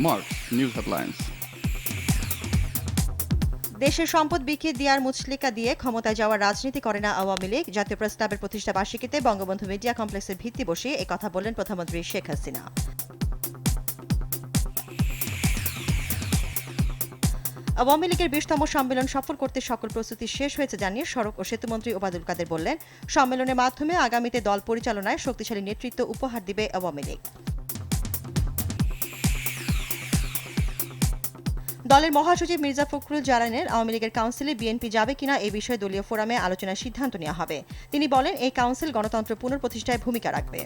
March News Headlines. দেশের সম্পদ বিকিয়ে দিয়ার মুচলিকা দিয়ে ক্ষমতায় যাওয়ার রাজনীতি করে না আওয়ামী লীগ। জাতীয় প্রেস ক্লাবের প্রতিষ্ঠা বার্ষিকীতে বঙ্গবন্ধু মিডিয়া কমপ্লেক্সের ভিত্তি বসিয়ে একথা বললেন প্রধানমন্ত্রী শেখ হাসিনা। আওয়ামী লীগের 20তম সম্মেলন সফল করতে সকল প্রস্তুতি শেষ হয়েছে জানিয়ে সড়ক ও সেতুমন্ত্রী ওবায়দুল কাদের বললেন, সম্মেলনের মাধ্যমে আগামীতে দল পরিচালনায় শক্তিশালী নেতৃত্ব উপহার দিবে আওয়ামী লীগ। দলের মহাসচিব মির্জা ফখরুল জানালেন, আওয়ামী লীগের কাউন্সিলে বিএনপি যাবে কিনা এ বিষয়ে দলীয় ফোরামে আলোচনার সিদ্ধান্ত নেওয়া হবে। তিনি বলেন, এই কাউন্সিল গণতন্ত্র পুনঃপ্রতিষ্ঠায় ভূমিকা রাখবে।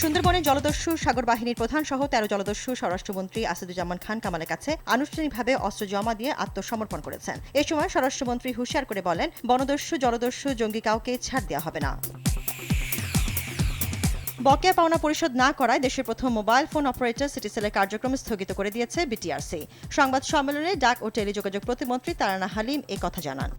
সুন্দরবনে জলদস্যু সাগর বাহিনীর প্রধান সহ 13 জলদস্যু স্বরাষ্ট্রমন্ত্রী আসাদুজ্জামান খান কামালের কাছে আনুষ্ঠানিকভাবে অস্ত্র জমা দিয়ে আত্মসমর্পণ করেছেন। এ সময় স্বরাষ্ট্রমন্ত্রী হুঁশিয়ার করে বলেন, বনদস্যু জলদস্যু জঙ্গি কাউকে ছাড় দেওয়া হবে না। বকেয়া পাওনা পরিশোধ না করায় দেশের প্রথম মোবাইল ফোন অপারেটর সিটিসেলের কার্যক্রম স্থগিত করে দিয়েছে বিটিআরসি। সংবাদ সম্মেলনে ডাক ও টেলিযোগাযোগ প্রতিমন্ত্রী তারানা হালিম এ কথা জানান।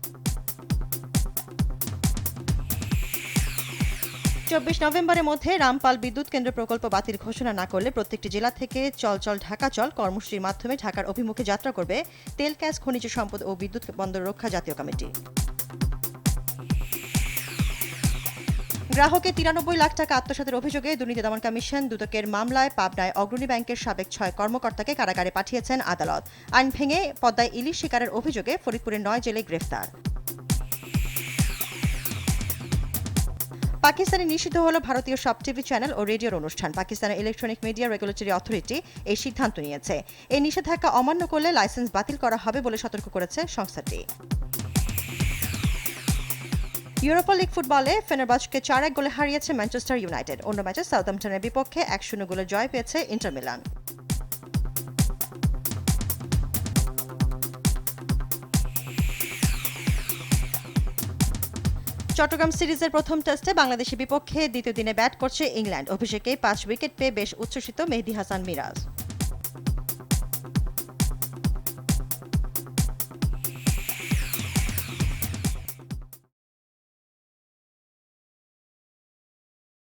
24 নভেম্বরের মধ্যে রামপাল বিদ্যুৎ কেন্দ্র প্রকল্প বাতিল ঘোষণা না করলে প্রত্যেকটি জেলা থেকে চল চল ঢাকা চল কর্মসূচির মাধ্যমে ঢাকার অভিমুখে যাত্রা করবে তেল, গ্যাস, খনিজ সম্পদ ও বিদ্যুৎ বন্দর রক্ষা জাতীয় কমিটি। গ্রাহকের 93 লাখ টাকা আত্মসাতের অভিযোগে দুর্নীতি দমন কমিশন দুদকের মামলায় পাবনায় অগ্রণী ব্যাংকের সাবেক 6 কর্মকর্তাকে কারাগারে পাঠিয়েছেন আদালত। আইন ভেঙে পদ্মায় ইলিশ শিকারের অভিযোগে ফরিদপুরের 9 জেলে গ্রেফতার। পাকিস্তানে নিষিদ্ধ হল ভারতীয় সব টিভি চ্যানেল ও রেডিওর অনুষ্ঠান। পাকিস্তানের ইলেকট্রনিক মিডিয়া রেগুলেটরি অথরিটি এই সিদ্ধান্ত নিয়েছে। এই নিষেধাজ্ঞা অমান্য করলে লাইসেন্স বাতিল করা হবে বলে সতর্ক করেছে সংস্থাটি। ইউরোপা লিগ ফুটবলে ফেনারবাচকে 4-1 গোলে হারিয়েছে ম্যানচেস্টার ইউনাইটেড। অন্য ম্যাচে সাউথহ্যাম্পটনের বিপক্ষে 1-0 গোলের জয় পেয়েছে ইন্টার মিলান। চট্টগ্রাম সিরিজের প্রথম টেস্টে বাংলাদেশের বিপক্ষে দ্বিতীয় দিনে ব্যাট করছে ইংল্যান্ড। অভিষেকে 5 উইকেট পেয়ে বেশ উচ্ছ্বসিত মেহেদী হাসান মিরাজ।